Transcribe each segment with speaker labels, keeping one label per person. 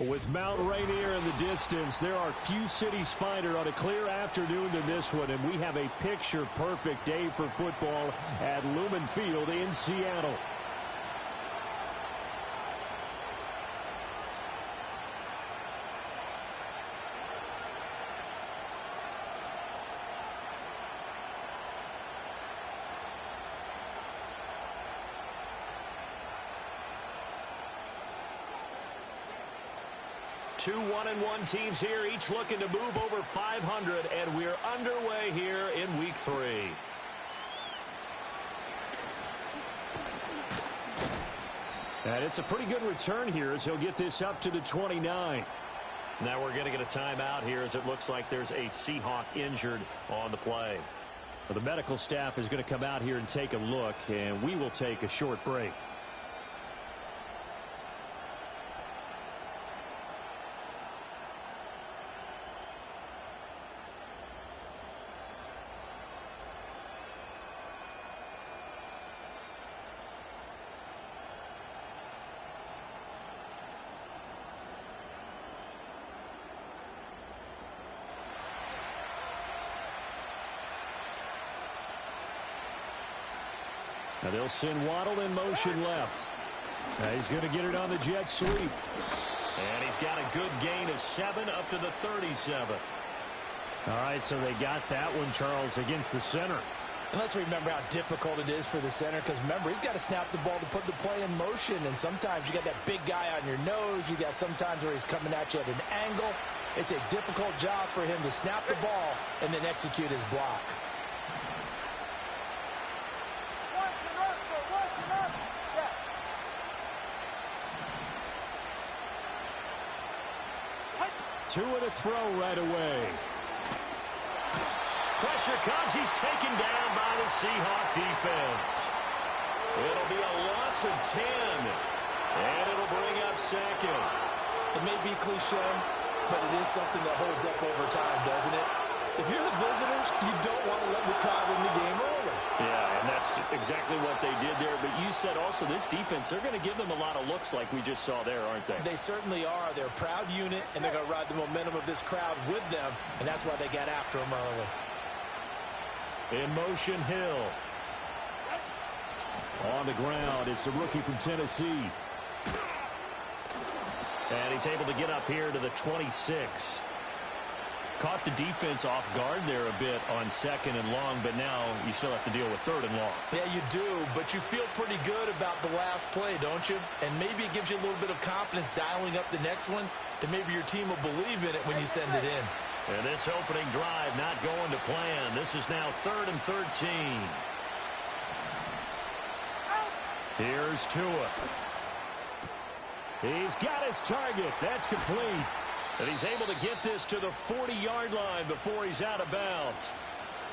Speaker 1: With Mount Rainier in the distance, there are few cities finer on a clear afternoon than this one, and we have a picture-perfect day for football at Lumen Field in Seattle. Two 1-1 teams here, each looking to move over 500, and we're underway here in week 3. And it's a pretty good return here as he'll get this up to the 29. Now we're going to get a timeout here as it looks like there's a Seahawk injured on the play. Well, the medical staff is going to come out here and take a look, and we will take a short break. Now they'll send Waddle in motion left. He's going to get it on the jet sweep. And he's got a good gain of 7 up to the 37. All right, so they got that one, Charles, against the center.
Speaker 2: And let's remember how difficult it is for the center, because remember, he's got to snap the ball to put the play in motion, and sometimes you got that big guy on your nose. You got sometimes where he's coming at you at an angle. It's a difficult job for him to snap the ball and then execute his block.
Speaker 1: Two and a throw right away. Pressure comes. He's taken down by the Seahawk defense. It'll be a loss of 10. And it'll bring up second.
Speaker 2: It may be cliche, but it is something that holds up over time, doesn't it? If you're the visitors, you don't want to let the crowd win the game early.
Speaker 1: Yeah, and that's exactly what they did there. But you said also this defense, they're going to give them a lot of looks like we just saw there, aren't they?
Speaker 2: They certainly are. They're a proud unit, and they're going to ride the momentum of this crowd with them, and that's why they got after them early.
Speaker 1: In motion, Hill. On the ground, it's the rookie from Tennessee. And he's able to get up here to the 26. Caught the defense off guard there a bit on second and long, but now you still have to deal with third and long.
Speaker 2: Yeah, you do, but you feel pretty good about the last play, don't you? And maybe it gives you a little bit of confidence dialing up the next one, and maybe your team will believe in it when you send it in.
Speaker 1: And this opening drive not going to plan. This is now 3rd and 13. Here's Tua. He's got his target. That's complete. And he's able to get this to the 40-yard line before he's out of bounds.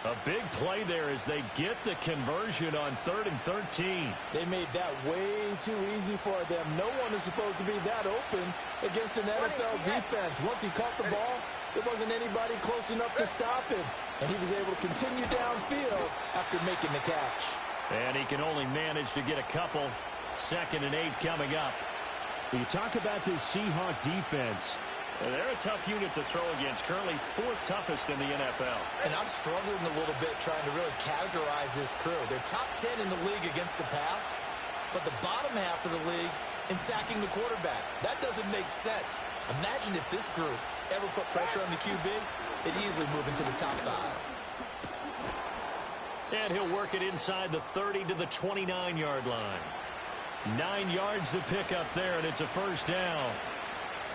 Speaker 1: A big play there as they get the conversion on 3rd and 13.
Speaker 2: They made that way too easy for them. No one is supposed to be that open against an NFL defense. Once he caught the ball, there wasn't anybody close enough to stop him. And he was able to continue downfield after making the catch.
Speaker 1: And he can only manage to get a couple. 2nd and 8 coming up. You talk about this Seahawk defense. They're a tough unit to throw against, currently 4th toughest in the NFL.
Speaker 2: And I'm struggling a little bit trying to really categorize this crew. They're top 10 in the league against the pass, but the bottom half of the league in sacking the quarterback. That doesn't make sense. Imagine if this group ever put pressure on the QB, they'd easily move into the top 5.
Speaker 1: And he'll work it inside the 30 to the 29-yard line. 9 yards to pick up there, and it's a first down.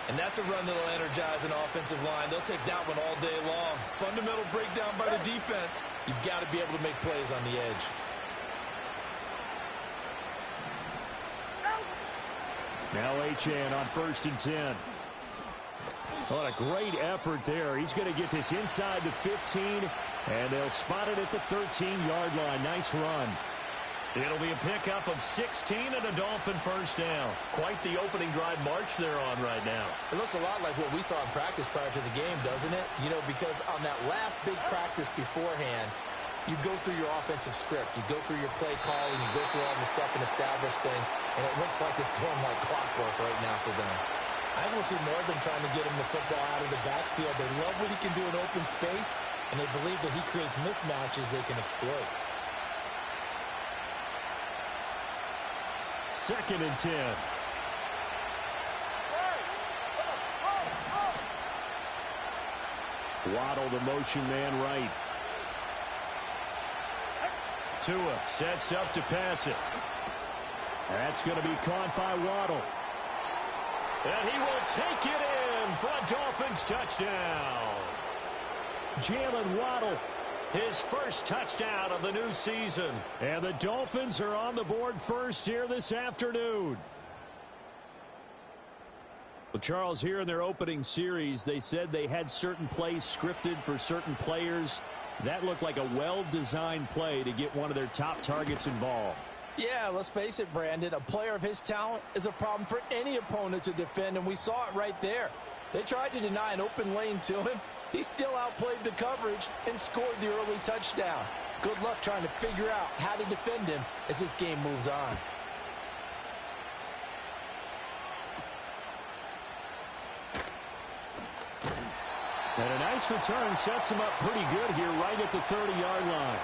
Speaker 2: And that's a run that'll energize an offensive line. They'll take that one all day long. Fundamental breakdown by the defense. You've got to be able to make plays on the edge.
Speaker 1: Now Achane on 1st and 10. What a great effort there. He's going to get this inside the 15, and they'll spot it at the 13-yard line. Nice run. It'll be a pickup of 16 and a Dolphin first down. Quite the opening drive march they're on right now.
Speaker 2: It looks a lot like what we saw in practice prior to the game, doesn't it? You know, because on that last big practice beforehand, you go through your offensive script. You go through your play calling. You go through all the stuff and establish things. And it looks like it's going like clockwork right now for them. I think we'll see more of them trying to get him the football out of the backfield. They love what he can do in open space, and they believe that he creates mismatches they can exploit.
Speaker 1: 2nd and 10. Waddle, the motion man right. Tua sets up to pass it. That's going to be caught by Waddle. And he will take it in for a Dolphins touchdown. Jalen Waddle, his first touchdown of the new season. And the Dolphins are on the board first here this afternoon. Well, Charles, here in their opening series, they said they had certain plays scripted for certain players. That looked like a well-designed play to get one of their top targets involved.
Speaker 2: Yeah, let's face it, Brandon. A player of his talent is a problem for any opponent to defend, and we saw it right there. They tried to deny an open lane to him. He still outplayed the coverage and scored the early touchdown. Good luck trying to figure out how to defend him as this game moves on.
Speaker 1: And a nice return sets him up pretty good here right at the 30-yard line.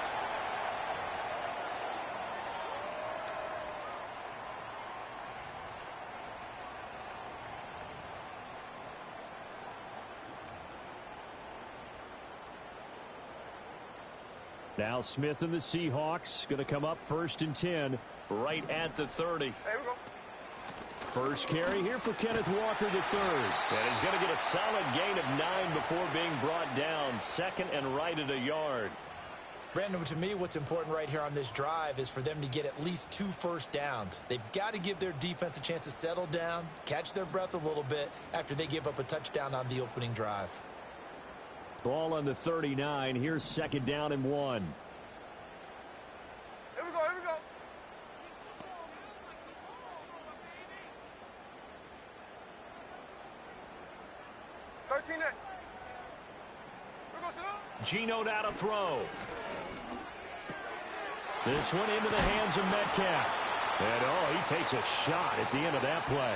Speaker 1: Now Smith and the Seahawks going to come up 1st and 10 right at the 30.
Speaker 3: Hey, we go.
Speaker 1: First carry here for Kenneth Walker III. And he's going to get a solid gain of 9 before being brought down. 2nd and right at a yard.
Speaker 2: Brandon, to me, what's important right here on this drive is for them to get at least 2 first downs. They've got to give their defense a chance to settle down, catch their breath a little bit after they give up a touchdown on the opening drive.
Speaker 1: Ball on the 39. Here's 2nd down and 1.
Speaker 3: Here we go, here we go.
Speaker 1: Geno now to throw. This one into the hands of Metcalf. And, he takes a shot at the end of that play.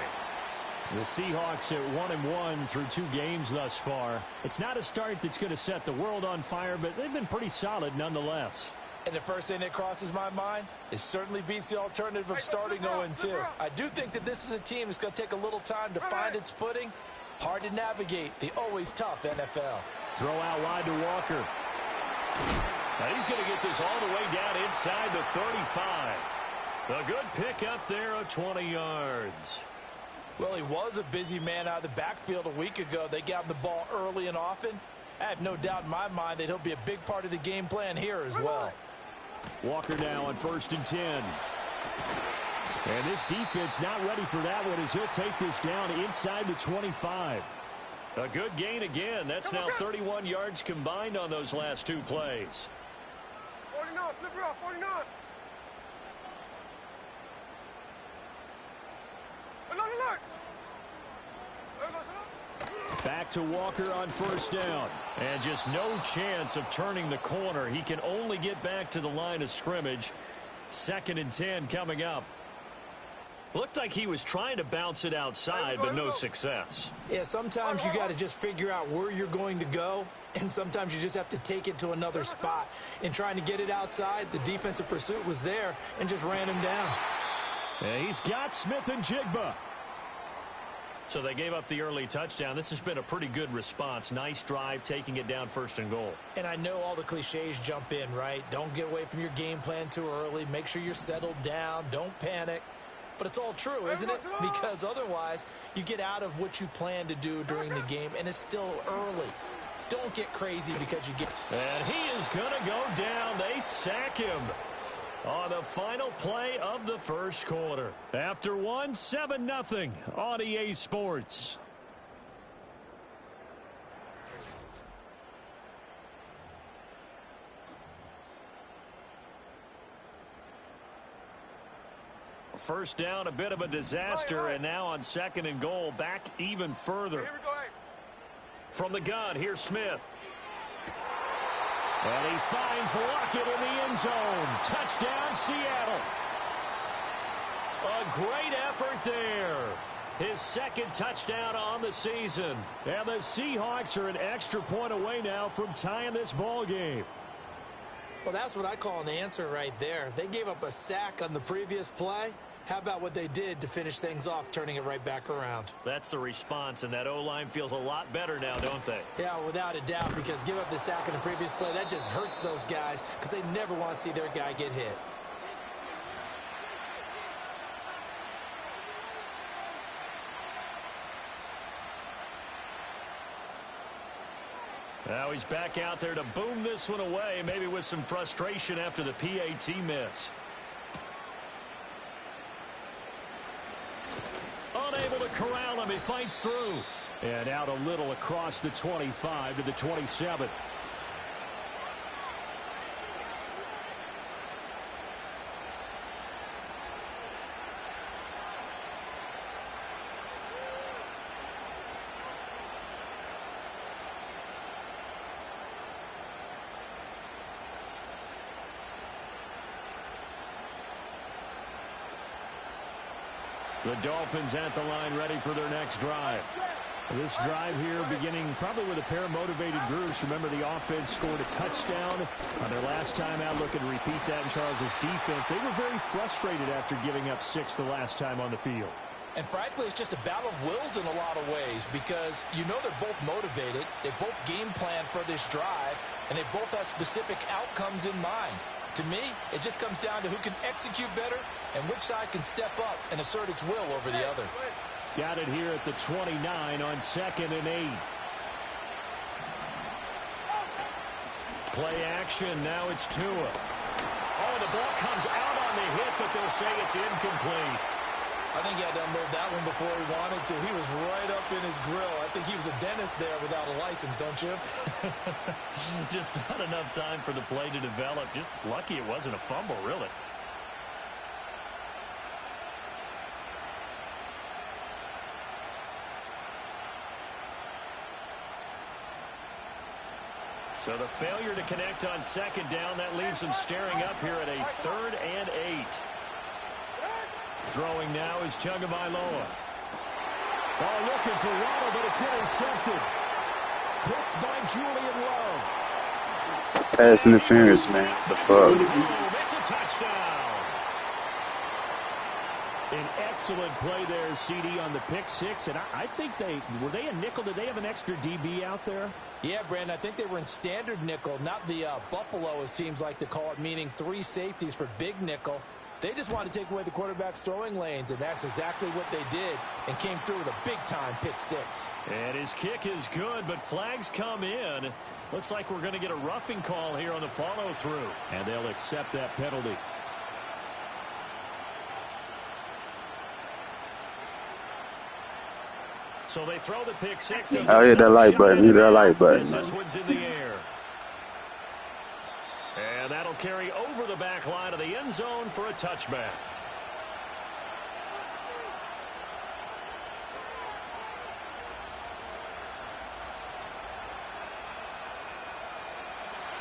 Speaker 1: The Seahawks at 1-1 through 2 games thus far. It's not a start that's going to set the world on fire, but they've been pretty solid nonetheless.
Speaker 2: And the first thing that crosses my mind, it certainly beats the alternative of starting 0-2. I do think that this is a team that's going to take a little time to find its footing. Hard to navigate the always tough NFL.
Speaker 1: Throw out wide to Walker. Now he's going to get this all the way down inside the 35. A good pick up there of 20 yards.
Speaker 2: Well, he was a busy man out of the backfield a week ago. They got him the ball early and often. I have no doubt in my mind that he'll be a big part of the game plan here as well.
Speaker 1: Walker now on 1st and 10. And this defense not ready for that one as he'll take this down inside the 25. A good gain again. That's now 31 yards combined on those last 2 plays.
Speaker 3: 49, flip it off, 49.
Speaker 1: Back to Walker on 1st down. And just no chance of turning the corner. He can only get back to the line of scrimmage. 2nd and 10 coming up. Looked like he was trying to bounce it outside, but no success.
Speaker 2: Yeah, sometimes you got to just figure out where you're going to go, and sometimes you just have to take it to another spot. In trying to get it outside, the defensive pursuit was there and just ran him down.
Speaker 1: And he's got Smith and Jigba. So they gave up the early touchdown. This has been a pretty good response. Nice drive, taking it down 1st and goal.
Speaker 2: And I know all the cliches jump in, right? Don't get away from your game plan too early. Make sure you're settled down. Don't panic. But it's all true, isn't it? Because otherwise, you get out of what you plan to do during the game, and it's still early. Don't get crazy because you get...
Speaker 1: And he is going to go down. They sack him on the final play of the first quarter. After 7-0 on EA Sports. First down, a bit of a disaster, and now on 2nd and goal, back even further. From the gun, here's Smith. And he finds Lockett in the end zone. Touchdown, Seattle. A great effort there. His second touchdown on the season. And the Seahawks are an extra point away now from tying this ball game.
Speaker 2: Well, that's what I call an answer right there. They gave up a sack on the previous play. How about what they did to finish things off, turning it right back around?
Speaker 1: That's the response, and that O-line feels a lot better now, don't they?
Speaker 2: Yeah, without a doubt, because give up the sack in the previous play, that just hurts those guys because they never want to see their guy get hit.
Speaker 1: Now he's back out there to boom this one away, maybe with some frustration after the PAT miss. Unable to corral him. He fights through. And out a little across the 25 to the 27. The Dolphins at the line ready for their next drive. This drive here beginning probably with a pair of motivated groups. Remember, the offense scored a touchdown on their last time out. Looking to repeat that in Charles's defense. They were very frustrated after giving up 6 the last time on the field.
Speaker 2: And frankly, it's just a battle of wills in a lot of ways because you know they're both motivated. They both game plan for this drive, and they both have specific outcomes in mind. To me, it just comes down to who can execute better and which side can step up and assert its will over the other.
Speaker 1: Got it here at the 29 on 2nd and 8. Play action. Now it's Tua. Oh, the ball comes out on the hit, but they'll say it's incomplete.
Speaker 2: I think he had to unload that one before he wanted to. He was right up in his grill. I think he was a dentist there without a license, don't you?
Speaker 1: Just not enough time for the play to develop. Just lucky it wasn't a fumble, really. So the failure to connect on 2nd down, that leaves him staring up here at a 3rd and 8. Throwing now is Tagovailoa. Oh, looking for Waddle, but it's intercepted. Picked by Julian Love.
Speaker 4: Pass interference, man. The fuck.
Speaker 1: It's a touchdown. An excellent play there, CD, on the pick 6. And I think were they a nickel? Did they have an extra DB out there?
Speaker 2: Yeah, Brandon, I think they were in standard nickel, not the Buffalo, as teams like to call it, meaning 3 safeties for big nickel. They just wanted to take away the quarterback's throwing lanes, and that's exactly what they did and came through with a big-time pick 6.
Speaker 1: And his kick is good, but flags come in. Looks like we're going to get a roughing call here on the follow-through, and they'll accept that penalty. So they throw the pick 6.
Speaker 4: Oh, hit that like button. Hit that like button.
Speaker 1: This one's in the air. And that'll carry over the back line of the end zone for a touchback.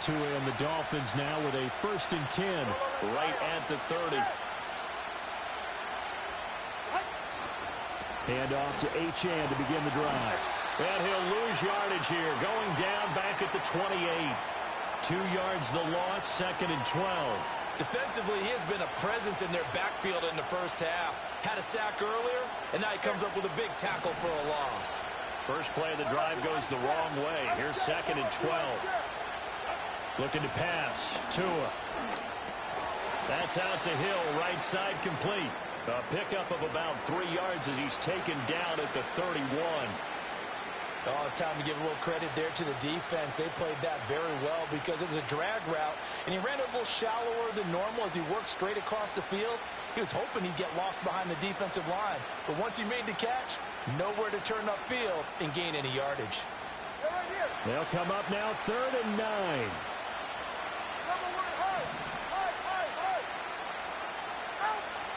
Speaker 1: Tua and the Dolphins now with a 1st and 10 right at the 30. Hand off to Achane to begin the drive. And he'll lose yardage here, going down back at the 28. 2 yards the loss, 2nd and 12.
Speaker 2: Defensively, he has been a presence in their backfield in the first half. Had a sack earlier, and now he comes up with a big tackle for a loss.
Speaker 1: First play of the drive goes the wrong way. Here's 2nd and 12. Looking to pass. Tua. That's out to Hill, right side complete. A pickup of about 3 yards as he's taken down at the 31.
Speaker 2: Oh, it's time to give a little credit there to the defense. They played that very well because it was a drag route, and he ran it a little shallower than normal as he worked straight across the field. He was hoping he'd get lost behind the defensive line, but once he made the catch, nowhere to turn upfield and gain any yardage.
Speaker 1: They'll come up now, 3rd and 9.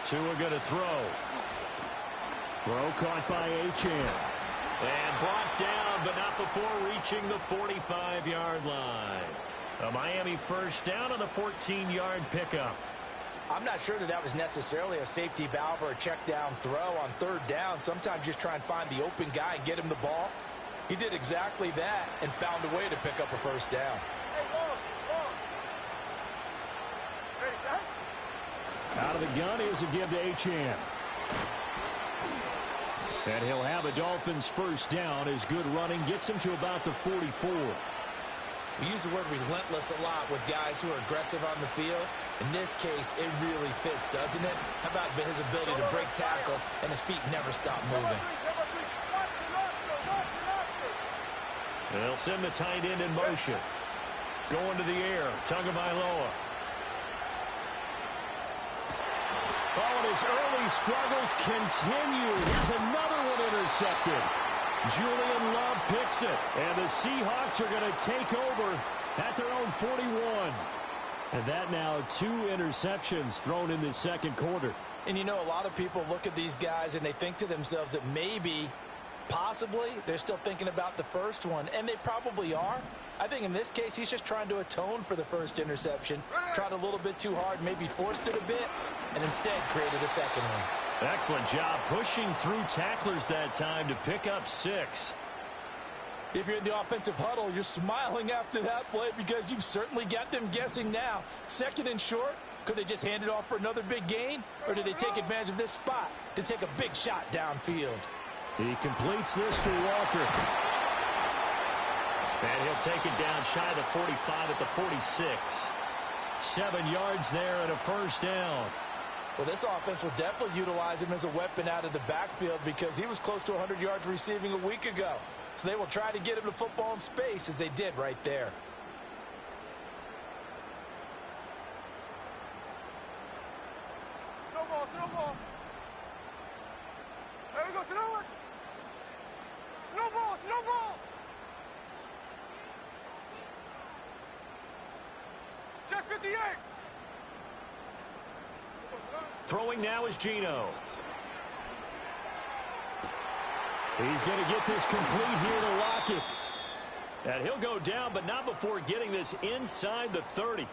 Speaker 1: Tua going to throw. Throw caught by Achane. And brought down, but not before reaching the 45-yard line. A Miami 1st down on the 14-yard pickup.
Speaker 2: I'm not sure that was necessarily a safety valve or a check down throw on third down. Sometimes just try and find the open guy and get him the ball. He did exactly that and found a way to pick up a first down.
Speaker 1: Out of the gun, here's a give to Achane. And he'll have a Dolphins first down. His good running gets him to about the 44.
Speaker 2: We use the word relentless a lot with guys who are aggressive on the field. In this case, it really fits, doesn't it? How about his ability to break tackles and his feet never stop moving?
Speaker 1: They'll send the tight end in motion. Going to the air, Tagovailoa. Oh, and his early struggles continue. Here's another one intercepted. Julian Love picks it. And the Seahawks are going to take over at their own 41. And that now 2 interceptions thrown in the second quarter.
Speaker 2: And you know, a lot of people look at these guys and they think to themselves that maybe, possibly, they're still thinking about the first one. And they probably are. I think in this case, he's just trying to atone for the first interception. Tried a little bit too hard, maybe forced it a bit, and instead created a second one.
Speaker 1: Excellent job pushing through tacklers that time to pick up 6.
Speaker 2: If you're in the offensive huddle, you're smiling after that play because you've certainly got them guessing now. Second and short, could they just hand it off for another big gain? Or did they take advantage of this spot to take a big shot downfield?
Speaker 1: He completes this to Walker. And he'll take it down shy of the 45 at the 46. 7 yards there and a first down.
Speaker 2: Well, this offense will definitely utilize him as a weapon out of the backfield because he was close to 100 yards receiving a week ago. So they will try to get him the football in space as they did right there.
Speaker 3: Snowball. There we go, snowball. Chest 58.
Speaker 1: Throwing now is Geno. He's going to get this complete here to Lockett. And he'll go down, but not before getting this inside the 30.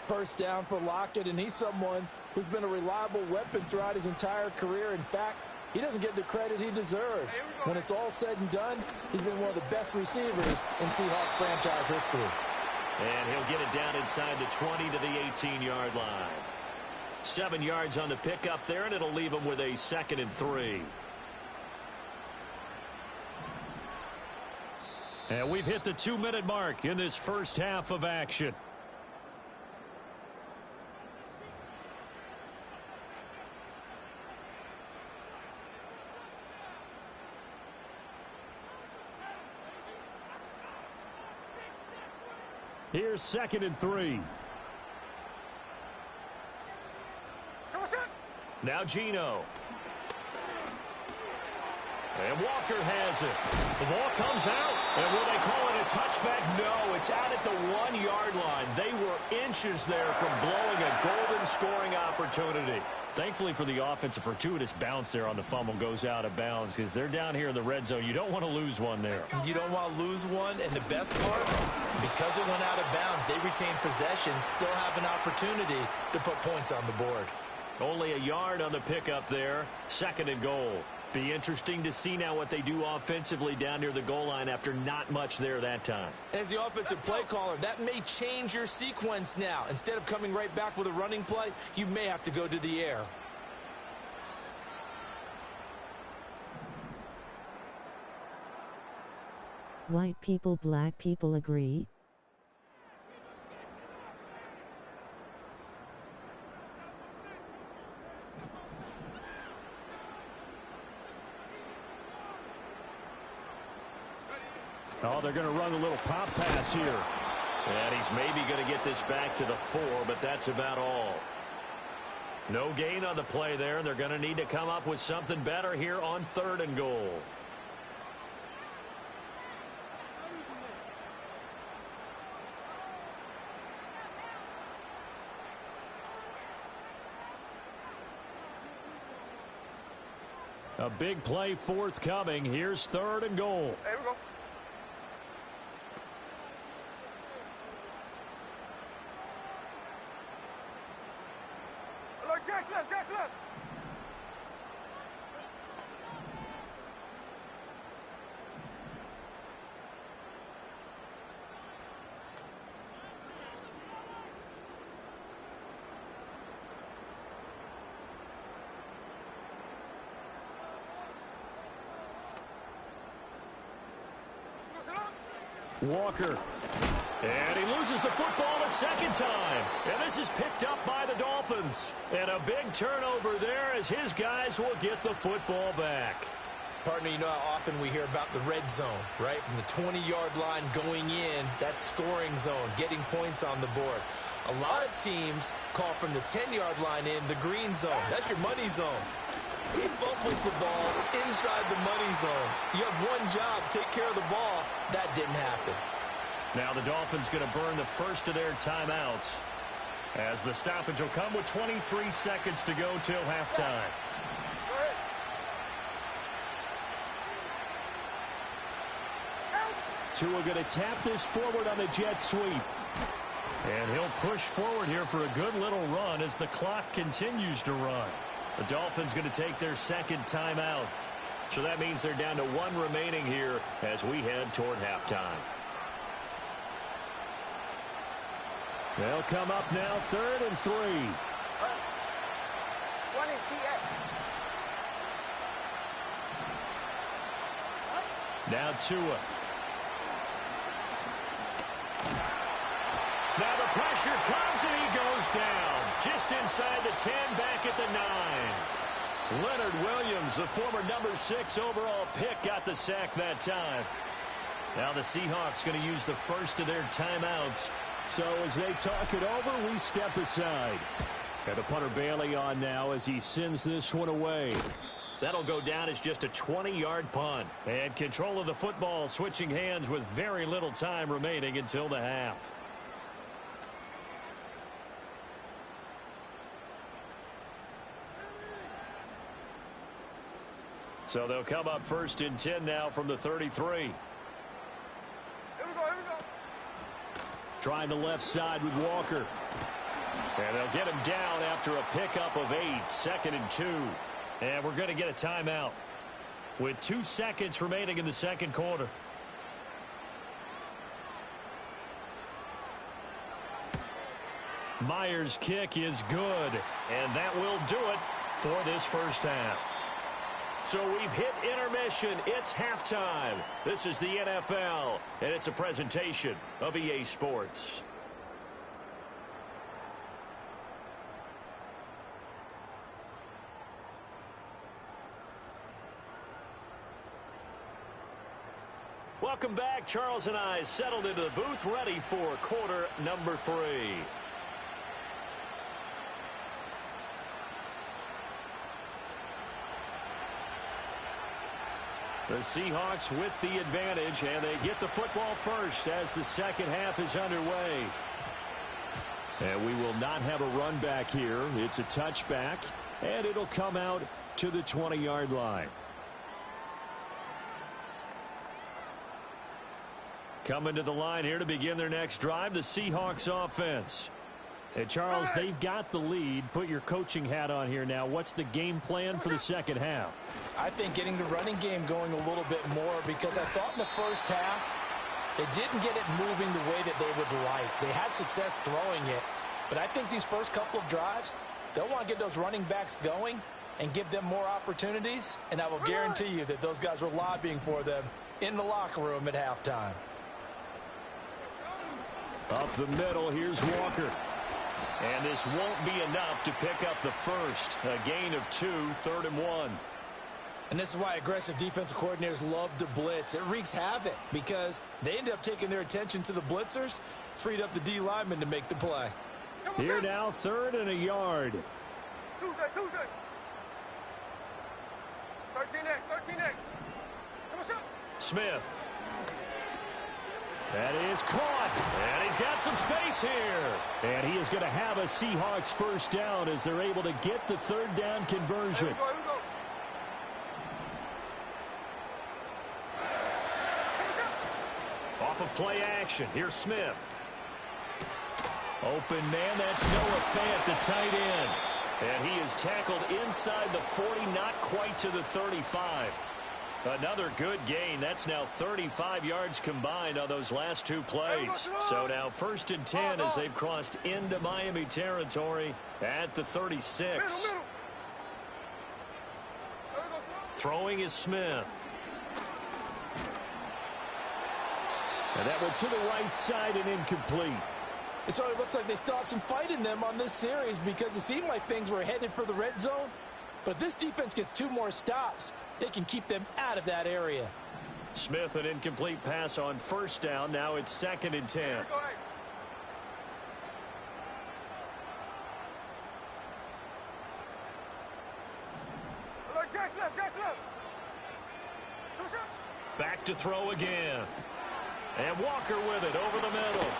Speaker 2: First down for Lockett, and he's someone who's been a reliable weapon throughout his entire career. In fact, he doesn't get the credit he deserves. When it's all said and done, he's been one of the best receivers in Seahawks franchise history.
Speaker 1: And he'll get it down inside the 20 to the 18-yard line. 7 yards on the pickup there, and it'll leave him with a 2nd and 3. And we've hit the 2-minute mark in this first half of action. Here's 2nd and 3. Now Geno. And Walker has it. The ball comes out. And will they call it a touchback? No, it's out at the 1-yard line. They were inches there from blowing a golden scoring opportunity. Thankfully for the offense, a fortuitous bounce there on the fumble goes out of bounds because they're down here in the red zone. You don't want to lose one there.
Speaker 2: You don't want to lose one, and the best part, because it went out of bounds, they retain possession, still have an opportunity to put points on the board.
Speaker 1: Only a yard on the pickup there. 2nd and goal. Be interesting to see now what they do offensively down near the goal line after not much there that time.
Speaker 2: As the offensive play caller, that may change your sequence now. Instead of coming right back with a running play, you may have to go to the air.
Speaker 5: White people, black people agree.
Speaker 1: Oh, they're going to run a little pop pass here. And he's maybe going to get this back to the 4, but that's about all. No gain on the play there. They're going to need to come up with something better here on 3rd and goal. A big play forthcoming. Here's 3rd and goal.
Speaker 3: There we go. Jack's left, Jack's left.
Speaker 1: Walker. And he loses the football a second time. And this is picked up by the Dolphins. And a big turnover there as his guys will get the football back.
Speaker 2: Partner, you know how often we hear about the red zone, right? From the 20-yard line going in, that's scoring zone, getting points on the board. A lot of teams call from the 10-yard line in the green zone. That's your money zone. He fumbles the ball inside the money zone. You have one job, take care of the ball. That didn't happen.
Speaker 1: Now the Dolphins going to burn the first of their timeouts as the stoppage will come with 23 seconds to go till halftime. Tua going to tap this forward on the jet sweep. And he'll push forward here for a good little run as the clock continues to run. The Dolphins going to take their second timeout. So that means they're down to one remaining here as we head toward halftime. They'll come up now 3rd and 3.
Speaker 3: 20 TX.
Speaker 1: Now Tua. Now the pressure comes and he goes down. Just inside the 10, back at the 9. Leonard Williams, the former number 6 overall pick, got the sack that time. Now the Seahawks going to use the first of their timeouts. So as they talk it over, we step aside. And the punter Bailey on now as he sends this one away. That'll go down as just a 20-yard punt. And control of the football switching hands with very little time remaining until the half. So they'll come up 1st and 10 now from the 33.
Speaker 3: Here we go.
Speaker 1: Trying the left side with Walker. And they'll get him down after a pickup of 8. 2nd and 2. And we're going to get a timeout with 2 seconds remaining in the second quarter. Myers' kick is good. And that will do it for this first half. So we've hit intermission. It's halftime. This is the NFL, and it's a presentation of EA Sports. Welcome back. Charles and I settled into the booth, ready for quarter number 3. The Seahawks with the advantage, and they get the football first as the second half is underway. And we will not have a run back here. It's a touchback, and it'll come out to the 20-yard line. Coming to the line here to begin their next drive, the Seahawks offense. And Charles, they've got the lead. Put your coaching hat on here now. What's the game plan for the second half?
Speaker 2: I think getting the running game going a little bit more, because I thought in the first half they didn't get it moving the way that they would like. They had success throwing it, but I think these first couple of drives, they'll want to get those running backs going and give them more opportunities, and I will guarantee you that those guys were lobbying for them in the locker room at halftime.
Speaker 1: Up the middle, here's Walker. And this won't be enough to pick up the first. A gain of 2, 3rd and 1.
Speaker 2: And this is why aggressive defensive coordinators love to blitz. It wreaks havoc because they end up taking their attention to the blitzers, freed up the D lineman to make the play.
Speaker 1: Here now, 3rd and a yard.
Speaker 3: Tuesday. 13X. Come on, shot.
Speaker 1: Smith. That is caught. And he's got some space here. And he is going to have a Seahawks first down as they're able to get the 3rd down conversion.
Speaker 3: Here we go.
Speaker 1: Off of play action. Here's Smith. Open man, that's Noah Fant, the tight end. And he is tackled inside the 40, not quite to the 35. Another good gain. That's now 35 yards combined on those last two plays. So now 1st and 10 as they've crossed into Miami territory at the 36. Throwing is Smith. And that went to the right side and incomplete.
Speaker 2: It certainly looks like they still have some fight in them on this series because it seemed like things were headed for the red zone. But if this defense gets 2 more stops, they can keep them out of that area.
Speaker 1: Smith, an incomplete pass on 1st down. Now it's 2nd and 10. Back to throw again. And Walker with it over the middle.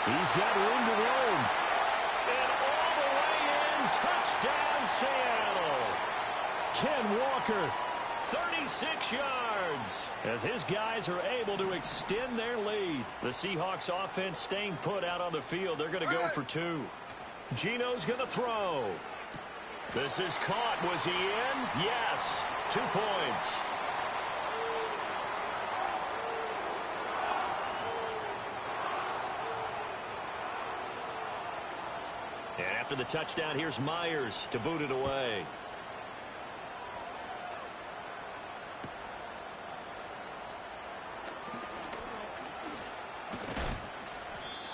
Speaker 1: He's got room to roam. And all the way in, touchdown Seattle. Ken Walker, 36 yards, as his guys are able to extend their lead. The Seahawks offense staying put out on the field. They're going to go for 2. Geno's going to throw. This is caught. Was he in? Yes. 2 points. And after the touchdown, here's Myers to boot it away.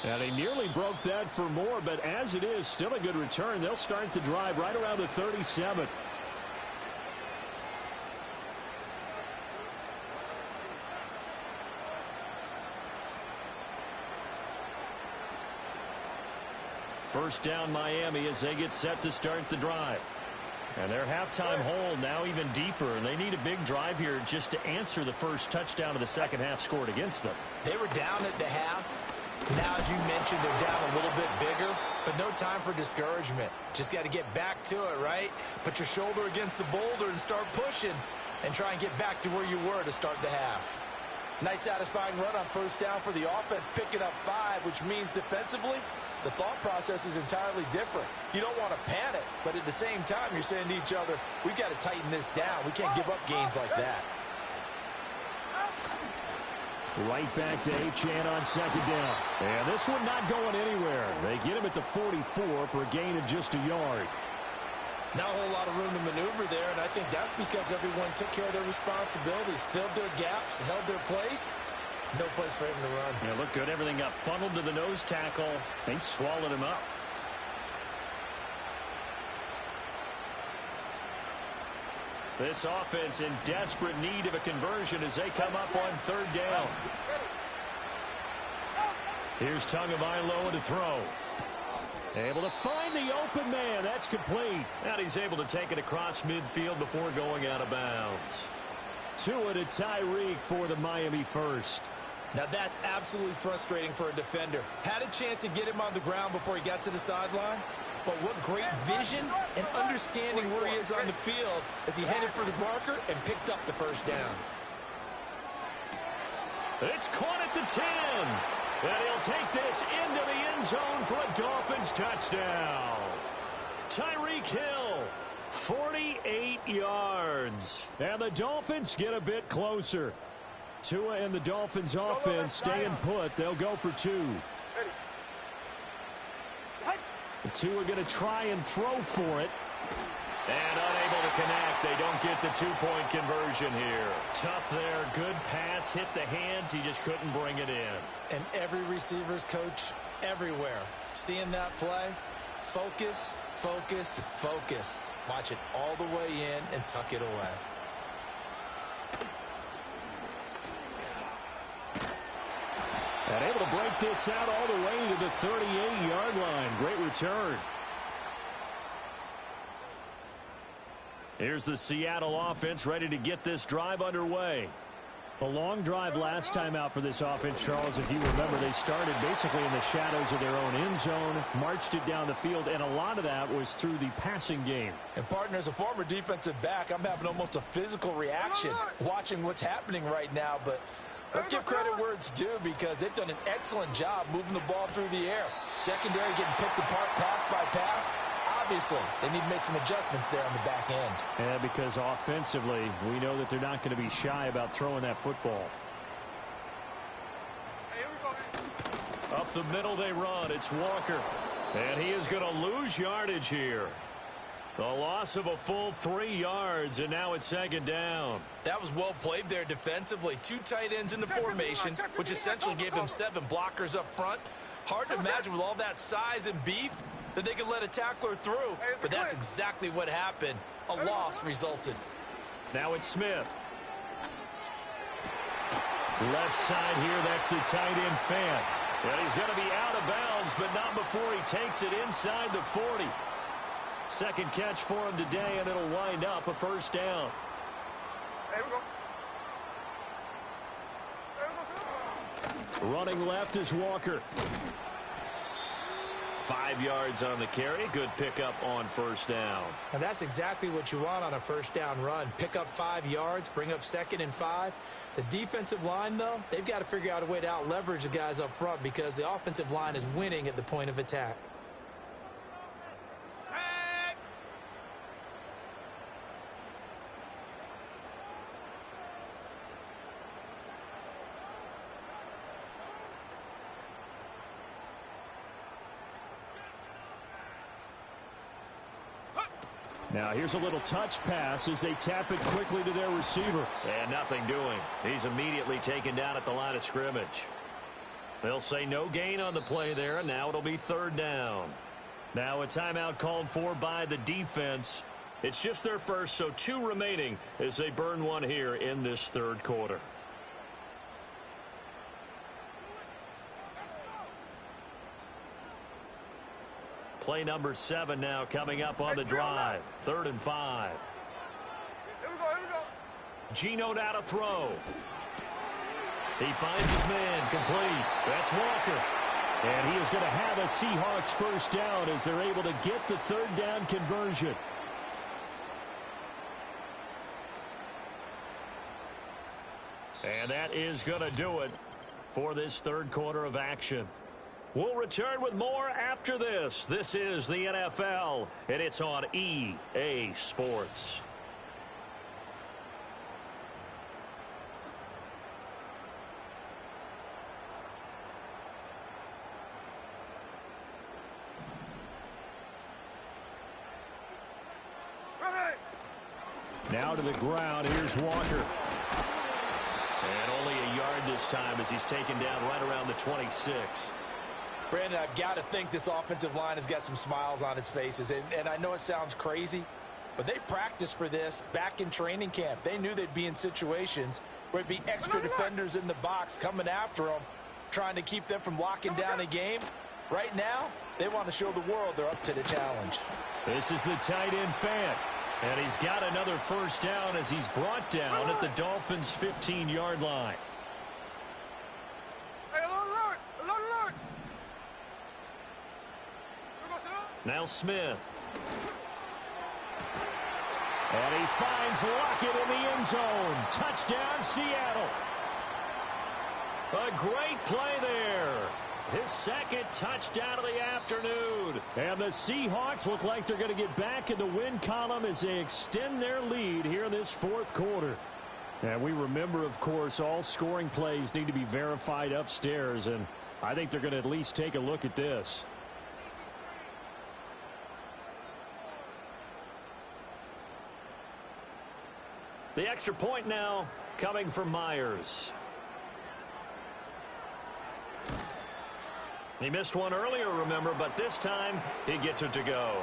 Speaker 1: Now, they nearly broke that for more, but as it is, still a good return. They'll start the drive right around the 37. First down Miami as they get set to start the drive. And their halftime hole now even deeper, and they need a big drive here just to answer the first touchdown of the second half scored against them.
Speaker 2: They were down at the half. Now, as you mentioned, they're down a little bit bigger, but no time for discouragement. Just got to get back to it, right? Put your shoulder against the boulder and start pushing and try and get back to where you were to start the half. Nice satisfying run on 1st down for the offense, picking up 5, which means defensively, the thought process is entirely different. You don't want to panic, but at the same time, you're saying to each other, we've got to tighten this down. We can't give up gains like that.
Speaker 1: Right back to Achane on 2nd down. And this one not going anywhere. They get him at the 44 for a gain of just a yard.
Speaker 2: Not a whole lot of room to maneuver there, and I think that's because everyone took care of their responsibilities, filled their gaps, held their place. No place for him to run.
Speaker 1: Yeah, looked good. Everything got funneled to the nose tackle. They swallowed him up. This offense in desperate need of a conversion as they come up on 3rd down. Here's Tagovailoa to throw. Able to find the open man. That's complete. And he's able to take it across midfield before going out of bounds. Tua to Tyreek for the Miami first.
Speaker 2: Now that's absolutely frustrating for a defender. Had a chance to get him on the ground before he got to the sideline. But what great vision and understanding where he is on the field as he headed for the marker and picked up the 1st down.
Speaker 1: It's caught at the 10. And he'll take this into the end zone for a Dolphins touchdown. Tyreek Hill, 48 yards. And the Dolphins get a bit closer. Tua and the Dolphins offense staying put. They'll go for 2. The 2 are going to try and throw for it. And unable to connect. They don't get the 2-point conversion here. Tough there. Good pass. Hit the hands. He just couldn't bring it in.
Speaker 2: And every receiver's coach everywhere. Seeing that play, focus, focus, focus. Watch it all the way in and tuck it away.
Speaker 1: And able to break this out all the way to the 38-yard line. Great return. Here's the Seattle offense ready to get this drive underway. A long drive last time out for this offense, Charles. If you remember, they started basically in the shadows of their own end zone, marched it down the field, and a lot of that was through the passing game.
Speaker 2: And, partner, as a former defensive back, I'm having almost a physical reaction watching what's happening right now. But let's give credit where it's due because they've done an excellent job moving the ball through the air. Secondary getting picked apart pass by pass. Obviously, they need to make some adjustments there on the back end.
Speaker 1: And because offensively, we know that they're not going to be shy about throwing that football.
Speaker 3: Hey, here we go.
Speaker 1: Up the middle they run. It's Walker. And he is going to lose yardage here. The loss of a full 3 yards, and now it's second down.
Speaker 2: That was well played there defensively. 2 tight ends in the formation, which essentially gave them 7 blockers up front. Hard to imagine with all that size and beef that they could let a tackler through. But that's exactly what happened. A loss resulted.
Speaker 1: Now it's Smith. Left side here, that's the tight end fan. And he's going to be out of bounds, but not before he takes it inside the 40. Second catch for him today, and it'll wind up a first down.
Speaker 3: Hey, here we go.
Speaker 1: Running left is Walker. 5 yards on the carry. Good pickup on first down.
Speaker 2: And that's exactly what you want on a first down run. Pick up 5 yards, bring up 2nd and 5. The defensive line, though, they've got to figure out a way to out-leverage the guys up front because the offensive line is winning at the point of attack.
Speaker 1: Now here's a little touch pass as they tap it quickly to their receiver. And nothing doing. He's immediately taken down at the line of scrimmage. They'll say no gain on the play there, and now it'll be third down. Now a timeout called for by the defense. It's just their first, so 2 remaining as they burn one here in this third quarter. Play number 7 now coming up on the drive. 3rd and 5.
Speaker 3: Here we go.
Speaker 1: Geno now to throw. He finds his man complete. That's Walker. And he is going to have a Seahawks first down as they're able to get the third down conversion. And that is going to do it for this third quarter of action. We'll return with more after this. This is the NFL, and it's on EA Sports.
Speaker 3: Ready.
Speaker 1: Now to the ground. Here's Walker. And only a yard this time as he's taken down right around the 26.
Speaker 2: Brandon, I've got to think this offensive line has got some smiles on its faces. And I know it sounds crazy, but they practiced for this back in training camp. They knew they'd be in situations where it'd be extra defenders in the box coming after them, trying to keep them from locking down a game. Right now, they want to show the world they're up to the challenge.
Speaker 1: This is the tight end fan. And he's got another first down as he's brought down at the Dolphins' 15-yard line. Now Smith. And he finds Lockett in the end zone. Touchdown, Seattle. A great play there. His second touchdown of the afternoon. And the Seahawks look like they're going to get back in the win column as they extend their lead here in this fourth quarter. And we remember, of course, all scoring plays need to be verified upstairs. And I think they're going to at least take a look at this. The extra point now coming from Myers. He missed one earlier, remember, but this time he gets it to go.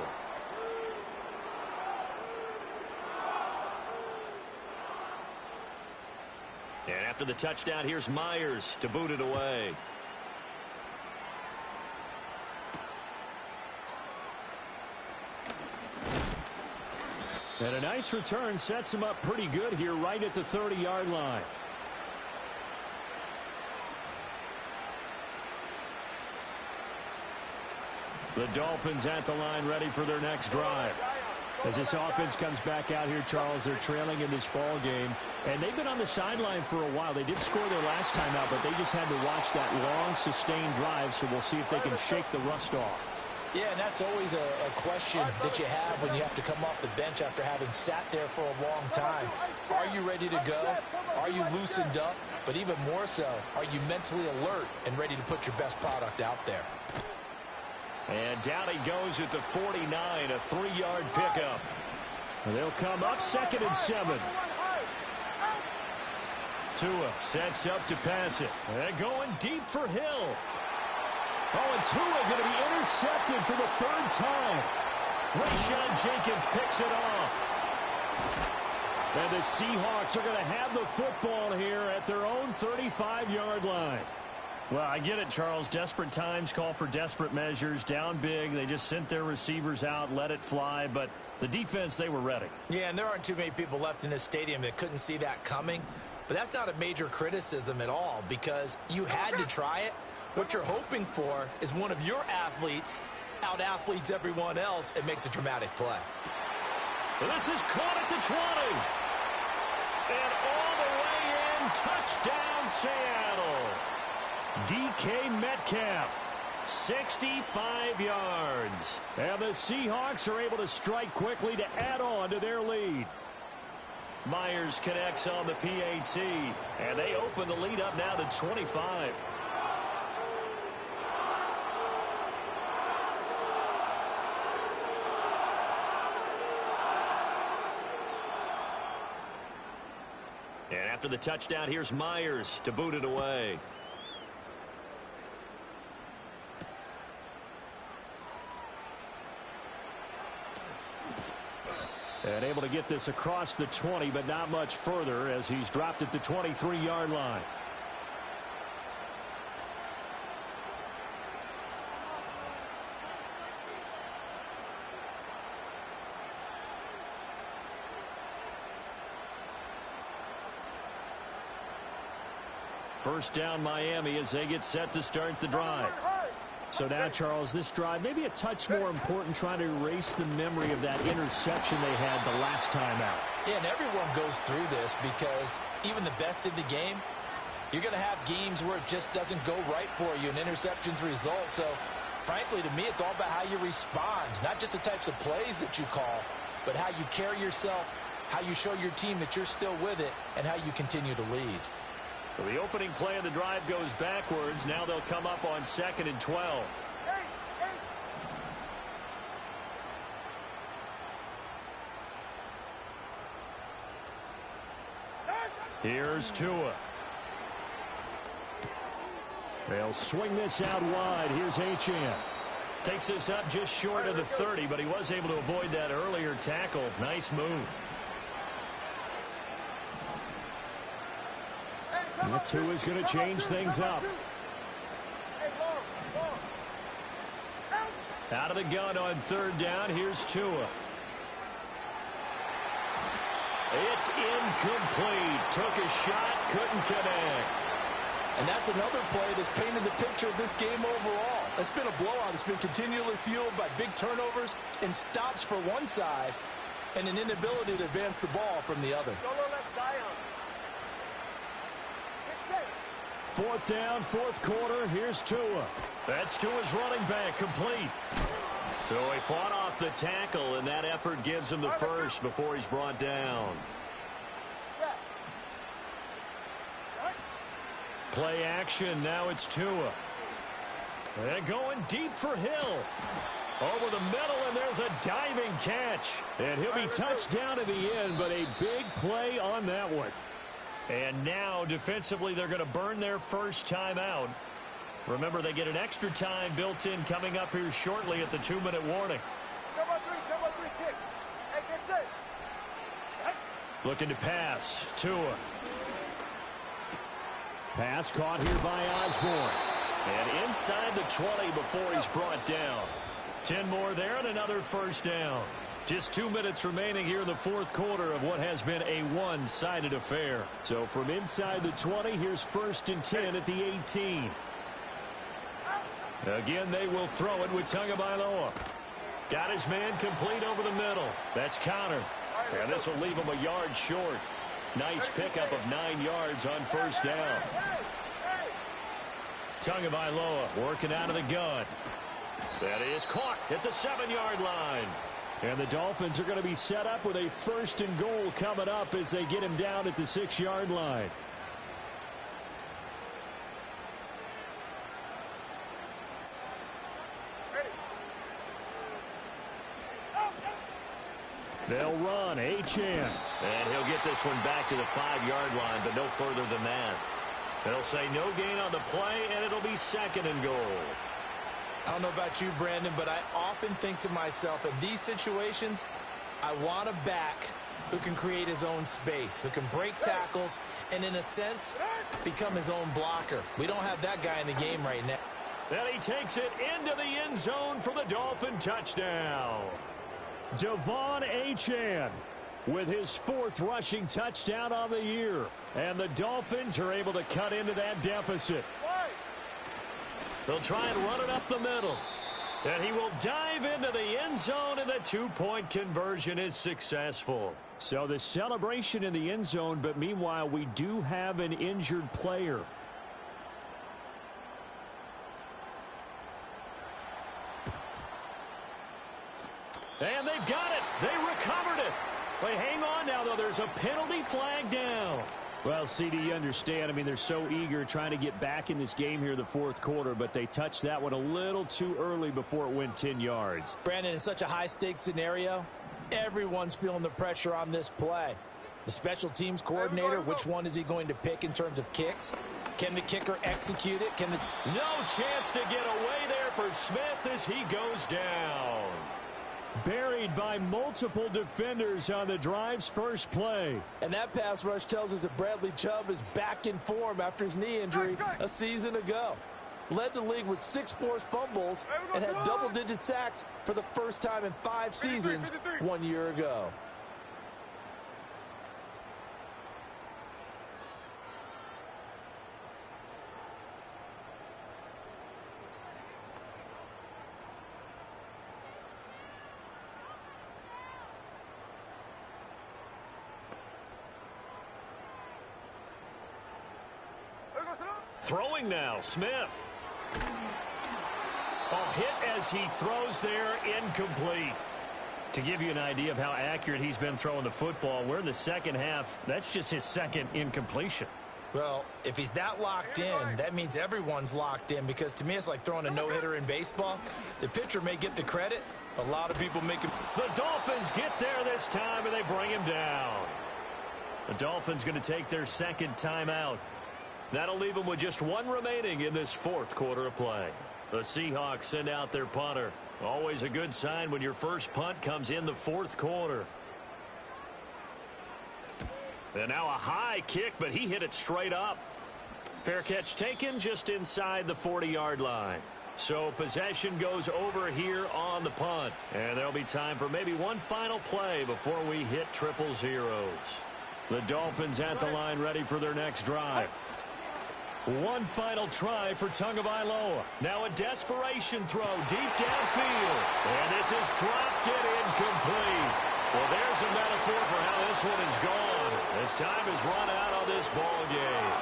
Speaker 1: And after the touchdown, here's Myers to boot it away. And a nice return sets him up pretty good here right at the 30-yard line. The Dolphins at the line ready for their next drive. As this offense comes back out here, Charles, they're trailing in this ball game. And they've been on the sideline for a while. They did score their last time out, but they just had to watch that long, sustained drive, so we'll see if they can shake the rust off.
Speaker 2: Yeah, and that's always a question that you have when you have to come off the bench after having sat there for a long time. Are you ready to go? Are you loosened up? But even more so, are you mentally alert and ready to put your best product out there?
Speaker 1: And down he goes at the 49, a 3-yard pickup. They'll come up 2nd and 7. Tua sets up to pass it. They're going deep for Hill. Oh, and Tua going to be intercepted for the 3rd time. Rayshon Jenkins picks it off. And the Seahawks are going to have the football here at their own 35-yard line. Well, I get it, Charles. Desperate times call for desperate measures. Down big. They just sent their receivers out, let it fly. But the defense, they were ready.
Speaker 2: Yeah, and there aren't too many people left in this stadium that couldn't see that coming. But that's not a major criticism at all because you had to try it. What you're hoping for is one of your athletes out-athletes everyone else and makes a dramatic play.
Speaker 1: This is caught at the 20. And all the way in, touchdown Seattle. DK Metcalf, 65 yards. And the Seahawks are able to strike quickly to add on to their lead. Myers connects on the PAT, and they open the lead up now to 25. And after the touchdown, here's Myers to boot it away. And able to get this across the 20, but not much further as he's dropped at the 23-yard line. First down Miami as they get set to start the drive. So now, Charles, this drive maybe a touch more important, trying to erase the memory of that interception they had the last time out.
Speaker 2: Yeah, and everyone goes through this because even the best in the game, you're going to have games where it just doesn't go right for you, and interceptions result. So, frankly, to me, it's all about how you respond, not just the types of plays that you call, but how you carry yourself, how you show your team that you're still with it, and how you continue to lead.
Speaker 1: So the opening play of the drive goes backwards. Now they'll come up on 2nd and 12. Here's Tua. They'll swing this out wide. Here's Achane. Takes this up just short of the 30, but he was able to avoid that earlier tackle. Nice move. And Tua's going to change things up. Out of the gun on 3rd down. Here's Tua. It's incomplete. Took a shot, couldn't connect.
Speaker 2: And that's another play that's painted the picture of this game overall. It's been a blowout. It's been continually fueled by big turnovers and stops for one side and an inability to advance the ball from the other.
Speaker 1: 4th down, 4th quarter. Here's Tua. That's Tua's running back, complete. So he fought off the tackle, and that effort gives him the first before he's brought down. Play action, now it's Tua. They're going deep for Hill. Over the middle, and there's a diving catch. And he'll be touched down at the end, but a big play on that one. And now, defensively, they're going to burn their first timeout. Remember, they get an extra time built in coming up here shortly at the 2-minute warning. Looking to pass. Tua. Pass caught here by Osborne. And inside the 20 before he's brought down. 10 more there and another first down. Just 2 minutes remaining here in the 4th quarter of what has been a one-sided affair. So from inside the 20, here's 1st and 10 at the 18. Again, they will throw it with Tagovailoa. Got his man complete over the middle. That's Connor. And this will leave him a yard short. Nice pickup of 9 yards on 1st down. Tagovailoa working out of the gun. That is caught at the 7-yard line. And the Dolphins are going to be set up with a 1st and goal coming up as they get him down at the 6-yard line. They'll run Achane. And he'll get this one back to the 5-yard line, but no further than that. They'll say no gain on the play, and it'll be 2nd and goal.
Speaker 2: I don't know about you, Brandon, but I often think to myself, in these situations, I want a back who can create his own space, who can break tackles, and in a sense, become his own blocker. We don't have that guy in the game right now.
Speaker 1: Then he takes it into the end zone for the Dolphin touchdown. Devon Achane with his 4th rushing touchdown on the year. And the Dolphins are able to cut into that deficit. They'll try and run it up the middle. And he will dive into the end zone, and the 2-point conversion is successful. So the celebration in the end zone, but meanwhile, we do have an injured player. And they've got it. They recovered it. Wait, hang on now, though. There's a penalty flag down. Well, CD, you understand. I mean, they're so eager trying to get back in this game here in the 4th quarter, but they touched that one a little too early before it went 10 yards.
Speaker 2: Brandon, in such a high-stakes scenario, everyone's feeling the pressure on this play. The special teams coordinator, which one is he going to pick in terms of kicks? Can the kicker execute it?
Speaker 1: No chance to get away there for Smith as he goes down. Buried by multiple defenders on the drive's first play.
Speaker 2: And that pass rush tells us that Bradley Chubb is back in form after his knee injury a season ago. Led the league with 6 forced fumbles and had double-digit sacks for the first time in 5 seasons 1 year ago.
Speaker 1: Throwing now, Smith. Hit as he throws there, incomplete. To give you an idea of how accurate he's been throwing the football, we're in the second half. That's just his 2nd incompletion.
Speaker 2: Well, if he's that locked in, that means everyone's locked in, because to me it's like throwing a no-hitter in baseball. The pitcher may get the credit. A lot of people make him.
Speaker 1: The Dolphins get there this time, and they bring him down. The Dolphins going to take their 2nd timeout. That'll leave them with just 1 remaining in this 4th quarter of play. The Seahawks send out their punter. Always a good sign when your first punt comes in the 4th quarter. And now a high kick, but he hit it straight up. Fair catch taken just inside the 40-yard line. So possession goes over here on the punt. And there'll be time for maybe one final play before we hit 000. The Dolphins at the line ready for their next drive. One final try for Tagovailoa. Now a desperation throw deep downfield. And this is dropped it incomplete. Well, there's a metaphor for how this one is gone. As time has run out on this ball game.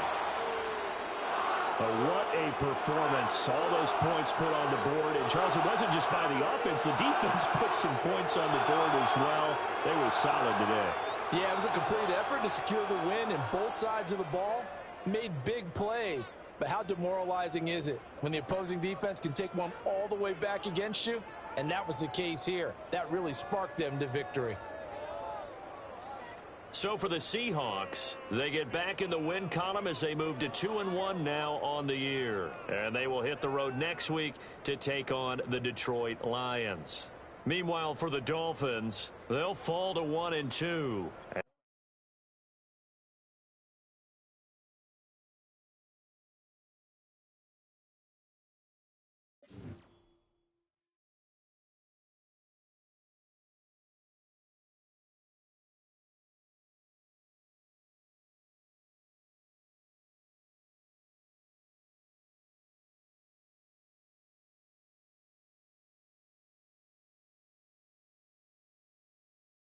Speaker 1: What a performance. All those points put on the board. And, Charles, it wasn't just by the offense. The defense put some points on the board as well. They were solid today.
Speaker 2: Yeah, it was a complete effort to secure the win, and both sides of the ball made big plays. But how demoralizing is it when the opposing defense can take one all the way back against you? And that was the case here. That really sparked them to victory.
Speaker 1: So for the Seahawks, they get back in the win column as they move to 2-1 now on the year. And they will hit the road next week to take on the Detroit Lions. Meanwhile, for the Dolphins, they'll fall to 1-2.